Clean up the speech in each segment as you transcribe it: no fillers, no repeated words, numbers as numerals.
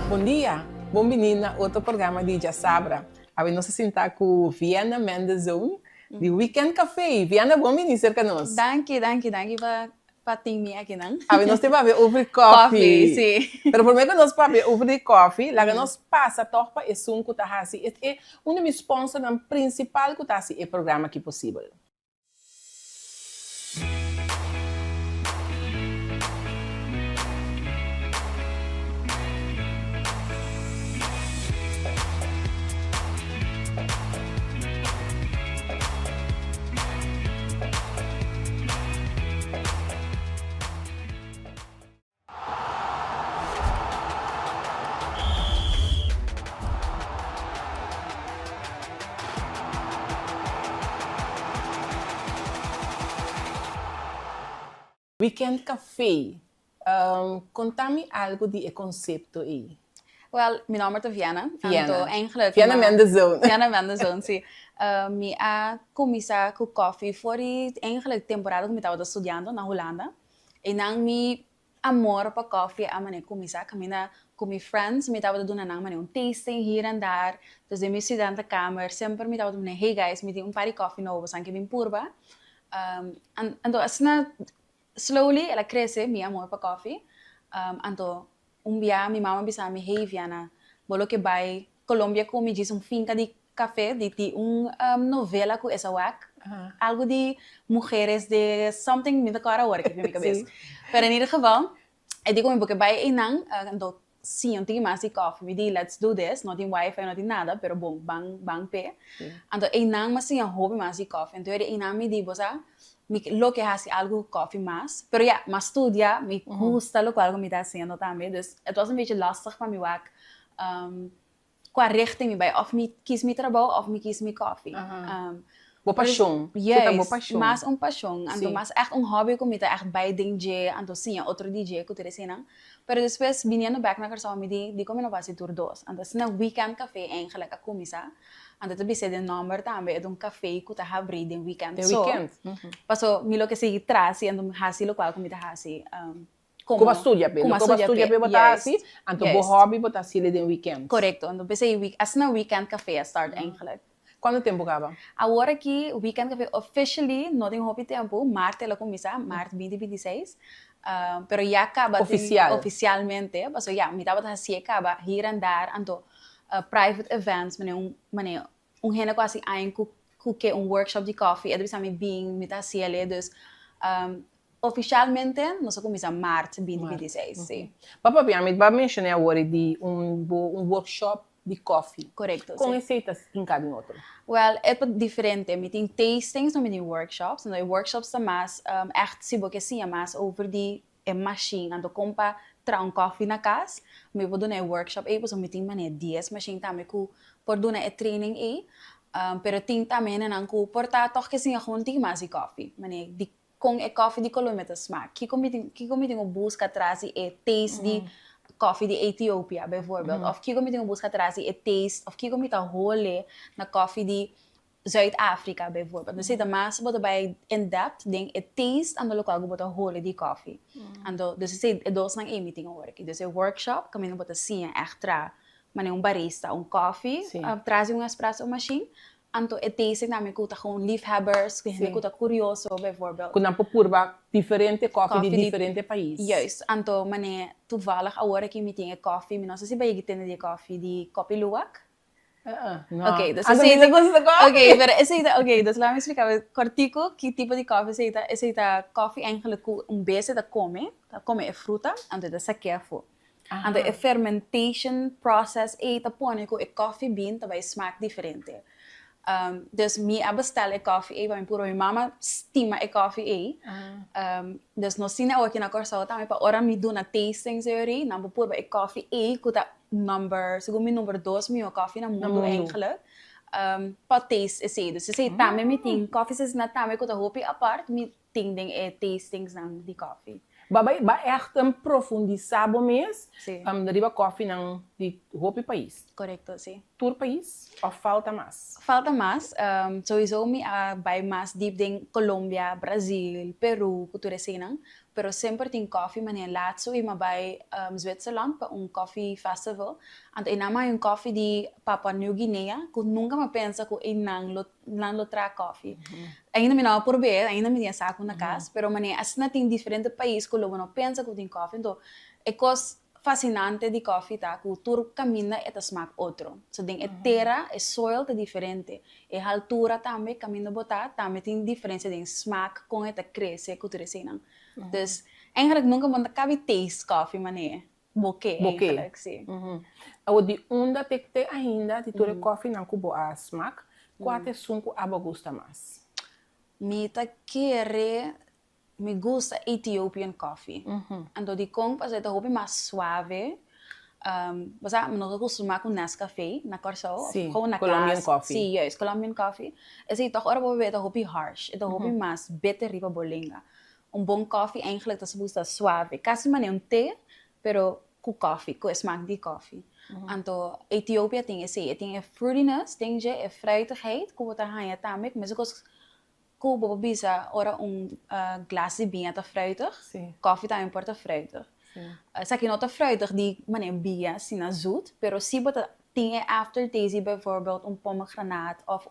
Bom dia, bem-vindo a outro programa de Já Sabra. A gente se sentar com Viana Mendezão, de Weekend Café. Viana, bem-vindo cerca de nós. Danke para ter aqui, não? A gente tem para ver over Coffee, coffee. sim. Pero primeiro que nós para ver over coffee, lá que nós passa torpa e som que tá assim. É um dos meus sponsors principal que tá assim, é programa aqui possível. Weekend Café. Conta-me algo de conceito aí. Well, mijn naam is Viana. Viana. Eigenlijk. Viana Mendezão. Viana Mendezão, sim. Minha começar com coffee foi eigenlijk temporada que eu estava estudando na Holanda. E não me amor para coffee a maneira começar caminhar com meus friends, me estava dando um tasting hier en daar. Dus in mijn studentenkamer sempre me estava dando, hey guys, me tem par de coffee novo, san que vim purba. Então assim slowly ela cresce meu amor para coffee. Então dia minha mama bisa me hey Viana, bolo que vai Colômbia como me diz finca de café de novela com essa wak. Algo de mulheres de something me da cara agora que me cabeça. Pero in ieder geval, eu digo me porque vai enang então sim, eu tenho mais de coffee, me diz let's do this, não tem wifi, não tem nada, pero bom, bang pé. Então enang mas sim hobby mais de coffee. Então ele enang me diz bosa lo que hace algo coffee más, pero ya, más estudia, me gusta lo cual me está haciendo también, dus het was een beetje lastig van mij ook, qua richting bij, of me kies me trabalho, of me kies me coffee. Boa paixão. Yes, mais paixão, ando mais echt hobby que me está echt bij DJ, ando sim, outro DJ que eu te ensinam, pero depois viniendo back na casa me di como não vai ser tour dos, ando assim na weekend café eigenlijk a começar. Ando te bise de number também de café que tá abrir de weekend. De weekend. Passo me lo que se traz e ando hasi lo qual comida hasi. Como estudia pe, botar assim, então bo hobby botar assim de weekend. Correto, ando bise asna weekend café start eigenlijk. Quanto tempo acaba? Agora que o weekend café officially não tem hobby tempo, março ela começa, março 2026. Pero ya acaba oficialmente, passo ya, me tava assim acaba hier en daar, ando private events, meneer hene quasi que workshop de coffee, é bisa me bing, me tá ciele, dus oficialmente nós começamos em março 2026, sim. Papa Piamit, vai mencionar agora de workshop de coffee. Correto. Com receitas em cada outro. Well, é diferente. Me tem tastings, não me tem workshops. Então, workshops são mais, echt, se você sim, mais over de machine. Então, compra um coffee na casa, me vou dar workshop aí, pois eu me tenho mané 10 machine também que por dar training aí, pero tem também não que portar toch que sim a gente tem mais de coffee, mané de com é coffee de Colômbia tá smaak, que como tem busca atrás é taste de coffee de Etiópia, bijvoorbeeld, of que como tem busca atrás é taste, of que como tá role na coffee de Zuid-Afrika bijvoorbeeld. Dus zit er maar wat bij in depth ding het taste aan de lokaal gebouwde holen die koffie. En dus het dos nang meeting work. Dus een workshop kan men wat zien echt tra, maar een barista, een koffie, traz een espresso machine. En het taste na me kuta gewoon liefhebbers, me kuta curioso bijvoorbeeld. Kuna popurba diferente coffee de diferente país. Juist. En mane toevallig agora que meeting een koffie, não sei se vai getende die koffie die Kopi Luwak. Ok, dus dus laat me explicar cortico que tipo de coffee aceita coffee eigenlijk um base da come é fruta ando da saquefo ando é fermentation process eta põe com coffee bean também smaak diferente dus me abestel coffee para minha mama estima coffee dus nós sim aqui na Corsão também para ora me do na tasting serie na por coffee que tá segundo mi number 2 meu coffee na mundo eigenlijk para taste esse dus se também me tem coffee se na também que tá hopi apart me tem ding tastings de coffee Ba echt een profundissabo mês. Deriva coffee nang de roupa país. Correcto, sim. Todo país ou falta mais? Falta mais. Sowieso me vai mais deep em Colômbia, Brasil, Peru, cultura assim, não? Pero sempre tem coffee, mas nem laatso e vai Zwitserland para coffee festival. Ante inama yung coffee de Papua New Guinea, que nunca me pensa que não lo tra coffee. Ainda me não por ver, ainda me tinha saco na casa, pero mané assim tem diferentes países que lo não pensa que tem coffee, então é coisa fascinante de coffee tá, que tu camina e te smaak outro. So den terra, e soil é diferente. E a altura também, camina botar, também tem diferença de smaak com e te cresce, que tu resina. Dus eigenlijk nunca manda cabe taste coffee mané. Boque, eigenlijk, sim. O de onda te ainda, de todo coffee não cubo a smaak, qual é sunco aba gusta mais? Me ta querer me gusta Ethiopian coffee. Então, de com fazer a roupa mais suave. Basta, não acostumar com Nescafé na Corsão, ou na Colombian coffee. Sim, yes, Colombian coffee. Assim, toch ora beter a roupa harsh, a roupa mais beter riba bolinga. Bom coffee eigenlijk dat se suave. Quase mané thee, pero com coffee, com smaak de coffee. Então, Ethiopië tem esse, tem a fruitiness, tem je a fruitigheid, que você hanya também, mas ko bisa ora glas de bia te fruitig. Koffie também porta fruitig. Sa que nota fruitig die mané bia sina zoet, pero si bota tinha aftertaste bijvoorbeeld pomegranate of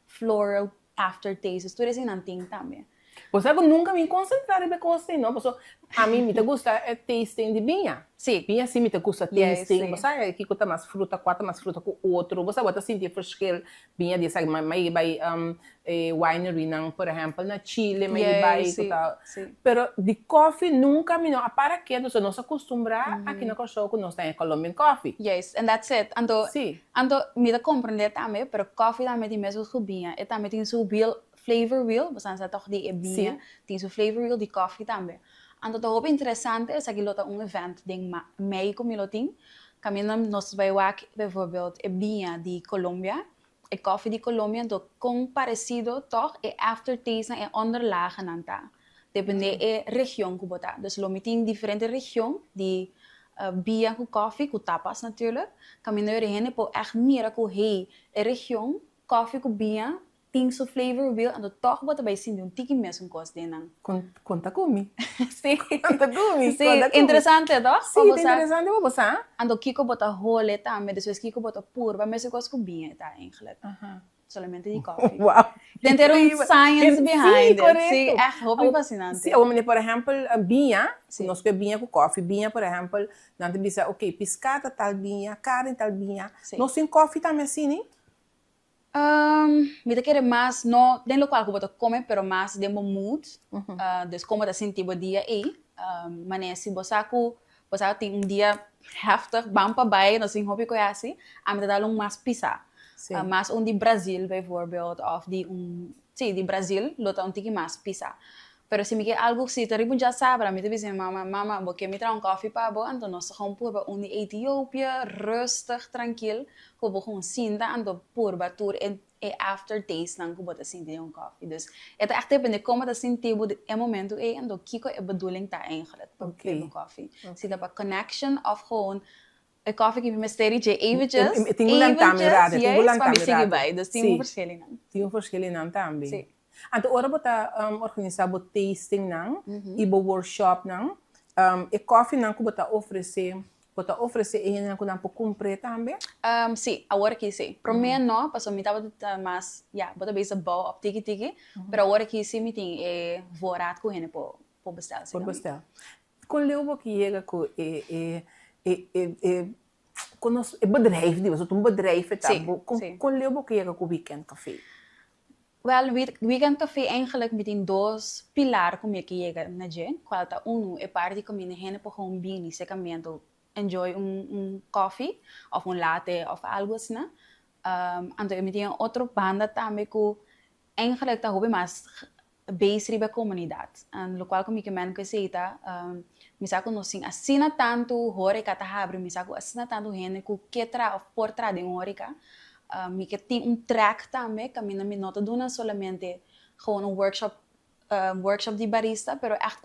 floral aftertaste. Dus tu eres in ting também. Você nunca me concentrar em coisa não, porque a mim me gusta é tasting de binha. Sim. Binha sim me gusta tasting. Você sabe que custa mais fruta, quatro mais fruta com outro. Você pode sentir verschil binha de sabe, mas vai winery não, por exemplo, na Chile, mas vai custa. Pero de coffee nunca me não. Para que nós nos acostumbrar aqui na Corsão que nós temos Colombian coffee. Yes, and that's it. Ando me da compreender também, pero coffee também tem mesmo com binha. E também tem seu flavor wheel, basta sa toch die binha, tem seu flavor wheel de coffee também. Ando to hoop interessante is dat je lota event ding mei kom je loting. Caminham nós vai wak bijvoorbeeld e binha de Colômbia, e coffee de Colômbia, então com parecido toch e aftertaste na e onderlagen nanta. Depende e região que botar. Dus lo meting diferente região de binha com coffee, com tapas natuurlijk. Caminham er heen po echt meer ko hey e região coffee com binha tem seu flavor wheel, ando toch bota bij zien doen tiki mesmo coisa denang. Conta comigo. Sim. Conta comigo. Sim, interessante, toch? Sim, interessante para você. Ando kiko bota role também, depois kiko bota purba, mas eu gosto com binha, tá, eigenlijk. Solamente de coffee. Wow. Tem ter science behind it. Sim, echt hobby fascinante. Sim, ou por exemplo, binha, nós que binha com coffee, binha, por exemplo, não te diz, ok, piscata tal binha, carne tal binha. Nós tem coffee também assim, né? Me querer mais, não, tem local que eu come, pero mais de mood, dus como da sentir o dia aí, mas se você tem dia heftig, bampa bij, nós tem hobby assim, a me dar mais pizza, mais de Brasil bijvoorbeeld, of de Brasil, lota tiki mais pizza. Pero se me quer algo assim, terrible já sabe, me deve dizer, mama, porque me traz coffee para bo, então nós gaan purba de Ethiopië, rustig, tranquilo, que we gewoon zien dat aan de purba tour en aftertaste dan que bota assim de coffee. Dus het echt even de komen dat zien tebo é momento en do kiko é bedoeling tá eigenlijk voor coffee. Zie dat een connection of gewoon een koffie que me steady je eventjes, yes, maar me sigue bij, dus tem verschil dan. Tem verschil dan também. Anto ora bota organizar bo tasting nang, ibo workshop nang, e coffee nang ko bota oferecer e nang ko nang po compre também? Sim, agora que sim. Para mim não, passo me tava mais, bota bem bom op tiki, pero agora que sim me tem voorraad ko hene po bestel. Por bestel. Com leu que chega com com ons bedrijf, die was het een bedrijf, com leu que chega com weekend café. Well, weekend café eigenlijk met een dos pilar como é que llega na gente. Qual uno é parte como a gente por um bem, secamente enjoy coffee of latte of algo assim, né? Então met een outro banda também que eigenlijk tá hobby mais base riba comunidade. En lo qual como que man que sei tá, me saco no sim assina tanto hora que tá abre, me saco assina tanto gente que tra of por tra de hora que me que tem track também, que a minha nota não é somente gewoon workshop de barista, pero echt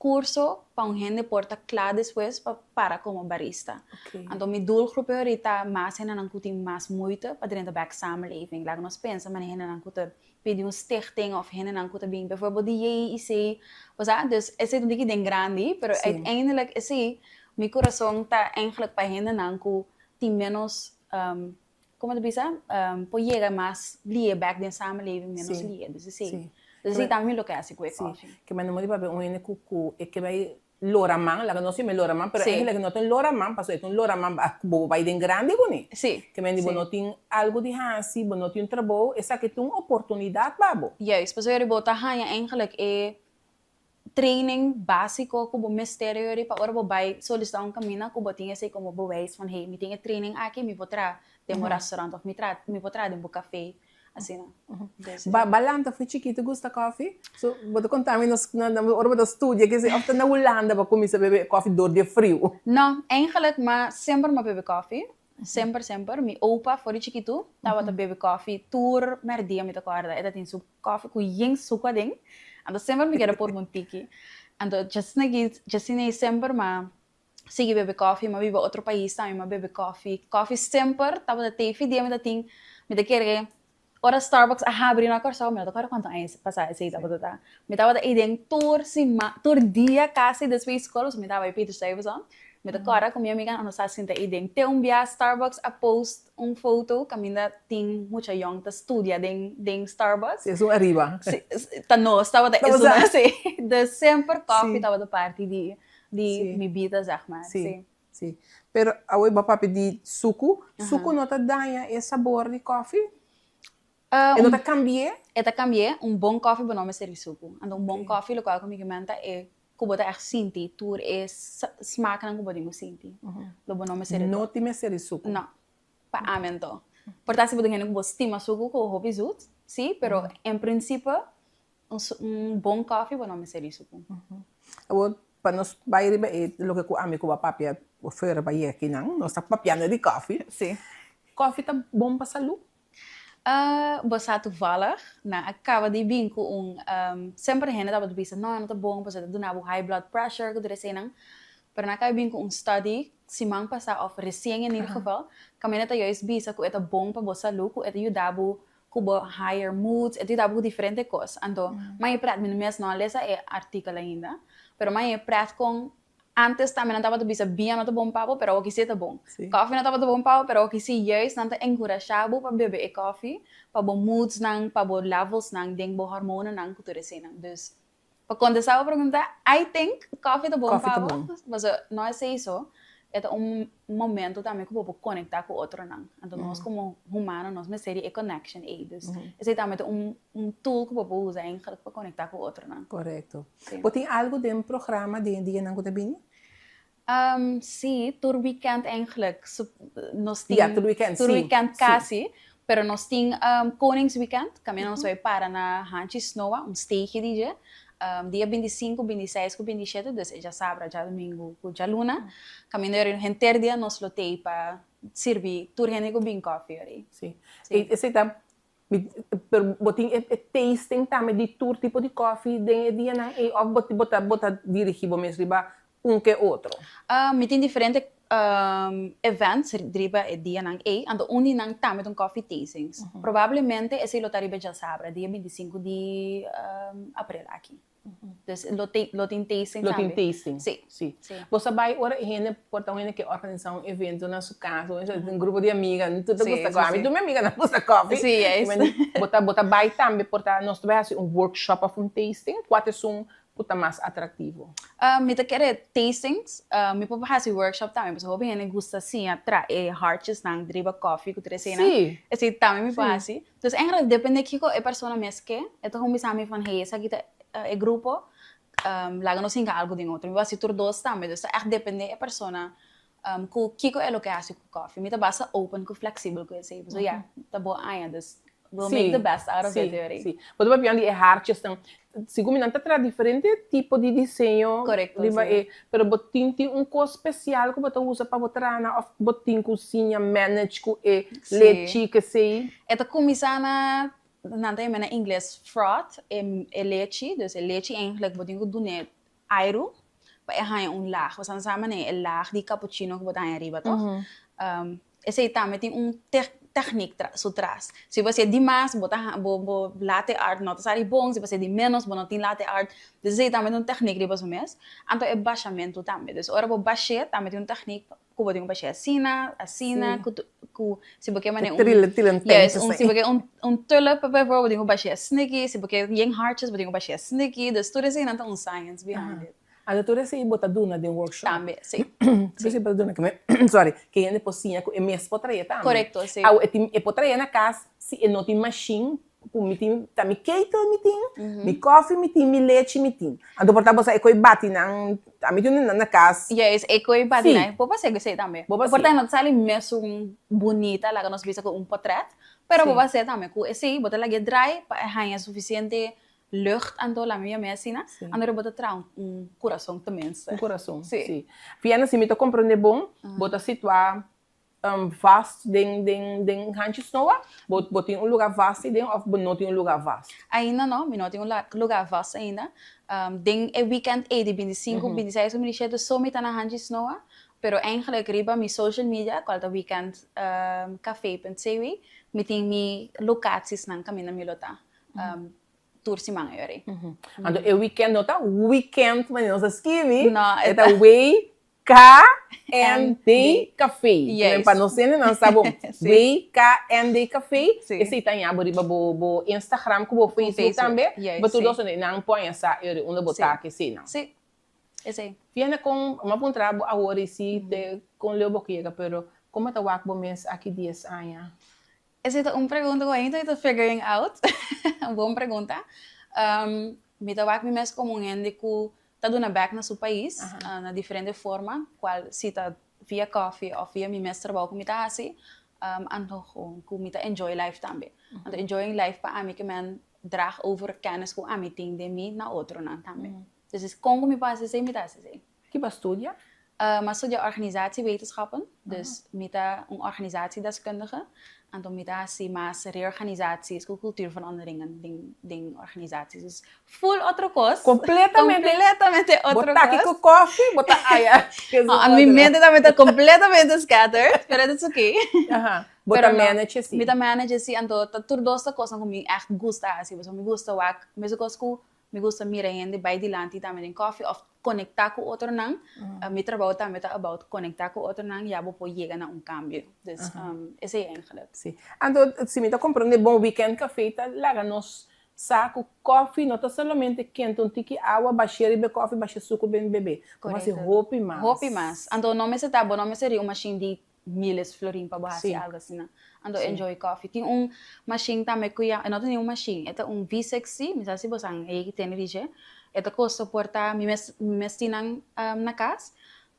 curso para un gente porta claro después para como barista. Okay. Então, mijn doelgroep ahorita mais en dan kuti mais moeite para dentro da samenleving. Laat ons pensa, maar hen dan kuti pedir stichting of hen dan kuti bem, bijvoorbeeld die JIC. Dus esse é um ding den grande, pero uiteindelijk esse meu coração tá eigenlijk para hen dan ku tem menos como te bisa, pode chegar mais lie back den samenleving menos lie. Dus esse Dus sim também lo que hace com coffee. Que mas não pode ver um ene cucu é que vai loraman, lá que não se me loraman, pero é que não tem loraman, passou é um loraman bobo vai den grande boni. Sim. Que mas não tem algo de hansi, não tem trabalho, essa que tem uma oportunidade babo. Juist, dus jullie bota hanya eigenlijk training básico como mistério para ora vai solicitar caminho como tinha sei como bewijs van hey, me tinha training aqui me potrá de um restaurante of me potrá de um café. Assim, não. Balanta foi chiquito, gosta de coffee? So, vou contar me na hora do estúdio, que se ofta na Holanda para começar a beber coffee door de frio. Não, eigenlijk, mas sempre me bebe coffee. Sempre. Meu opa, foi chiquito, tava a beber coffee, tour, merdia, me acorda. Era tem coffee com yin suco dentro. Então sempre me quero pôr um pique. Então, just sempre, mas sigo beber coffee, mas vivo outro país também, mas bebe coffee. Coffee sempre, tava a ter dia, me querer ora Starbucks abrir na corso, me tocar quanto é passar esse tá botata. Me tava aí dentro tour dia quase depois escola, me tava aí Peter Stuyvesant. Me tocar com minha amiga, nós assim tá aí dentro. Tem dia Starbucks a post foto, que ainda tem muita young tá estudia dentro Starbucks. Isso arriba. Tá nós tava da isso assim. De sempre coffee tava da parte de mi vida, zeg maar. Sim. Pero agora vou pedir suco. Suco não tá dando esse sabor de coffee? E não tá cambié? Tá cambié. Bom coffee bom nome seria suco. Então bom coffee, lo qual comigo menta é como tá sinti, tour é smaak não como digo sinti. Lo bom nome seria. Não tem seria suco. Não. Pa amento. Portanto, se você não estima suco com hobby zut, sim, pero em princípio bom coffee bom nome seria suco. Agora para nós vai lo que a mim com a papia oferta para aqui não, nós tá papiando de coffee. Sim. Coffee tá bom para saúde? Basta toevallig, acaba de vir com sempre a gente estava de bisa, não tá bom, basta do nabo high blood pressure, que assim não, pero acaba de vir com study, se man passa of recém em geval, caminha tá juist bisa que é bom para você saúde, que é ajudado com higher moods, é ajudado com diferentes coisas, então, mas eu prato mesmo não lesa é artigo ainda, pero mas eu prato com antes também não estava de bisa bem não tá bom papo, pero o que se tá bom. Coffee não estava de bom papo, pero o que se juist não tá encorajado para beber coffee, para bom moods não, para bom levels não, ding bom hormones não, que tudo assim não. Dus, para contestar a pergunta, I think coffee tá bom papo, mas não é isso. É momento também que eu vou conectar com outro não. Então nós como humanos, nós me seria connection aí. Dus, esse também é tool que eu vou usar para conectar com outro não. Correto. Tem algo de programa de dia não que bem? Sim, tour weekend eigenlijk. Nós tem tour weekend quase, pero nós tem Koningsweekend, caminho nós vai para na Hanchi Snowa, stage DJ. Dia 25, 26 e 27, dus já sábado, já domingo, já luna. Caminhar em ter dia nós lotei para servir tour gente com bem coffee ali. Sim. Esse tá botin tasting também de tour tipo de coffee de dia na e ou bota dirigir bom mesmo riba que outro. Me tem diferente events riba e dia nang e ando uni nang também um coffee tastings. Provavelmente esse lotariba já sábado, dia 25 de abril aqui. Dus loting tasting. Loting tasting. Sim. Você vai ora gente porta gente que organiza evento na sua casa, grupo de amigas, tudo gosta coffee. Tu minha amiga não gosta coffee. Sim, é isso. Bota vai também porta nós vai fazer workshop of tasting, quatro são puta mais atrativo. Me tá querer tastings, me pode fazer workshop também, mas hobby gente gosta assim atra hearts nang driba coffee que trece na. Sim. Esse também me fazer. Então, em realidade depende que a pessoa mesmo que, então como sabe van hey, essa aqui é grupo, lá não singa algo de outro. Me vai ser tur dois também, então é depende da pessoa. Com que é o que hace com coffee. Me tá basta open, com flexível com esse. So yeah, tá bom aí, dus we'll make the best out of it already. Sim. Pode ver bem de hearts estão segundo não tá diferente tipo de desenho. Correto. Pero botin tem coisa especial que você usa para botar na of botin cozinha manage com leite que sei. É tá começar na não tem em inglês froth e leite, dus leite eigenlijk wat ik doe net aero, pa erranha laag. Você sabe, né? O laag de cappuccino que botar arriba, toch? Esse também tem technique atrás. Se você de mais, botar latte art, não está bom. Se você de menos, não tem latte art. Então, também tem technique de você mesmo. Então, é baixamento também. Então, ora, baixar, também tem technique. Como tem baixar assina, se você mané se você tulip, por exemplo, baixar sneaky. Se você young hearts, você baixar sneaky. Então, tudo isso não tem science behind it. A doutora se bota duna de workshop. Também, sim. Você bota duna que sorry, que ainda pocinha é mesmo potraia também. Correto, sim. É potraia na casa, se não tem machine, me tem também cake, me tem, me coffee, me tem, me leite, me tem. Então portar você é coi bate na, a me tem na casa. Yes, é coi bate na. Boba se gostei também. Portar não sai mesmo bonita, lá que nós visa com portrait, pero boba se também com esse bota lá que dry, para arranhar suficiente lucht aan la minha medicina, andare bota tra coração também. Coração, sim. Fiana se me to compreender bom, bota situar vasto den ranchos noa, bota lugar vasto den ou não tem lugar vasto. Ainda não, não tem lugar vasto ainda. Den weekend de 25, 26 27 só me tá na ranchos noa, pero eigenlijk riba mi social media, qual tá weekend café.cw, me tem mi locaties nang kami na milota. Tour si mga yori. Então, é weekend, não tá? Weekend, mas não se escreve. Não, é tá WKND Café. Yes. Para não ser, não está bom. WKND Café. Esse tá em aboriba, bo Instagram, com o Facebook também. Mas tudo isso, não põe essa, onde botar que sim, não. Sim. Esse. Viene com uma pontrabo agora, sim, com Leo Boquega, pero como tá o acbo mês aqui 10 anos? Essa é uma pergunta que eu ainda estou figuring out. Uma boa pergunta. Me tawag mi mes comungende que está dando back na seu país, na diferente forma, qual se está via coffee ou via mi mes trabalho que me está assim, ando que me está enjoy life também. Ando enjoying life para mim que men drag over kennis que a mim tem de mim na outro não também. Dus como me passa assim, me está assim. Que vai estudar? Maar studeer organisatiewetenschappen, dus met een organisatiedeskundige. En dan met maar reorganisaties, cultuurveranderingen, ding organisaties. Dus full outro course. Completamente outro course. Botar aqui com coffee, botar aia. A minha mente está completamente scattered, pero that's okay. Botar manage assim. Botar manage assim, então tudo essa coisa que me echt gusta assim, mas me gusta wak, mesmo coisa que me gusta mirar ainda by dilante também em coffee of conectar com outro não, me trabalho também tá about conectar com outro não e abo pode chegar na cambio. Dus esse é eigenlijk. Sim. Então se me tá comprando bom weekend café tá lá nos saco coffee não tá somente quente um tique água baixar e coffee baixar suco bem beber. Mas hope mais. Hope mais. Então não me se tá bom, não me seria uma machine de miles florin para baixar algo assim, né? Ando enjoy coffee. Tem machine também que não tem nenhuma machine, é V60, mas assim você aí que tem dirige. Ito custa porta mi mestinang na casa.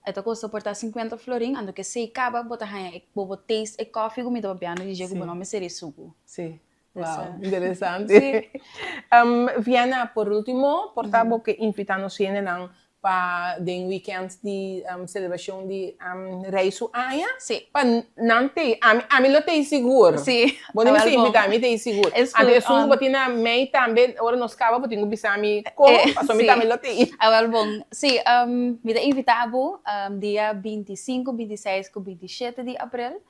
Ito custa porta 50 florin, ando que se acaba botar hanya bobo taste e coffee gumito pa piano di jogo bono me seria suco. Sim. Wow, interessante. Viana, por último, portavo que invitamos a para den weekend de celebração de reiso aia. Sim. Para não ter, a mim lo tem seguro. Sim. Bom, não sei invitar, me tem seguro. Ante sungo botina mei também, ora nos cava botinho bisami como, passou me também lo tem. Agora bom, sim, me tem invitado dia 25, 26 e 27 de abril.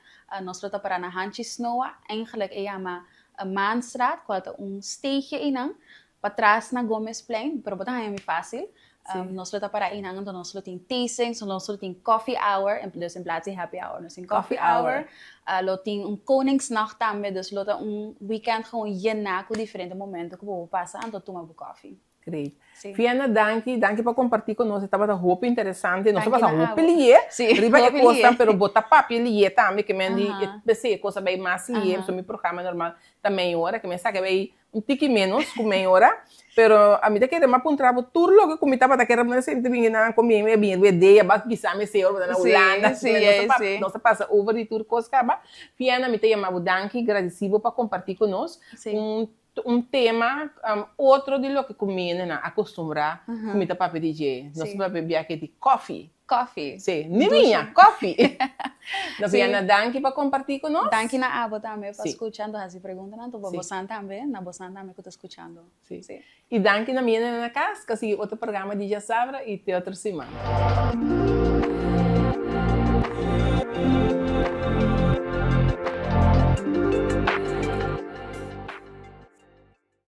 Nós vamos para na Hanchis Noa, eigenlijk é uma Maanstraat, qual é steegje inang, para trás na Gomesplein, pero botar é fácil. Nós vamos para aí, então nós temos tastings, nós temos coffee hour, em plaats de happy hour, nós temos coffee hour, nós temos Koningsnacht também, dus nós temos weekend gewoon llena com diferentes momentos que vou passar, então tomar coffee. Great. Fiana, danke para compartilhar conosco. Estava muito interessante. Nós vamos fazer roupa lié. Riba é coisa, pero botar papel lié também, que me diz, coisa bem mais lié, so meu programa normal também hora, que me sabe bem um tique menos com meia hora, pero a mim que demais um trabalho tudo logo que me estava daquela maneira sempre vinha na comigo é bem ideia, basta pisar me ser na Holanda, nossa passa over de tudo coisa acaba. Fiana, me te chamava danke, agradecido para compartilhar conosco. um tema, outro de lo que comida na acostumbrar, comida para DJ. Nós vamos beber aqui de coffee. Coffee. Sim, minha, coffee. Nós viemos danke para compartilhar com nós. Danke na abo também para escutando as perguntas, não? Para você também, na você também que está escutando. Sim. E danke na minha na casa, que é outro programa de Sabra e até outra semana.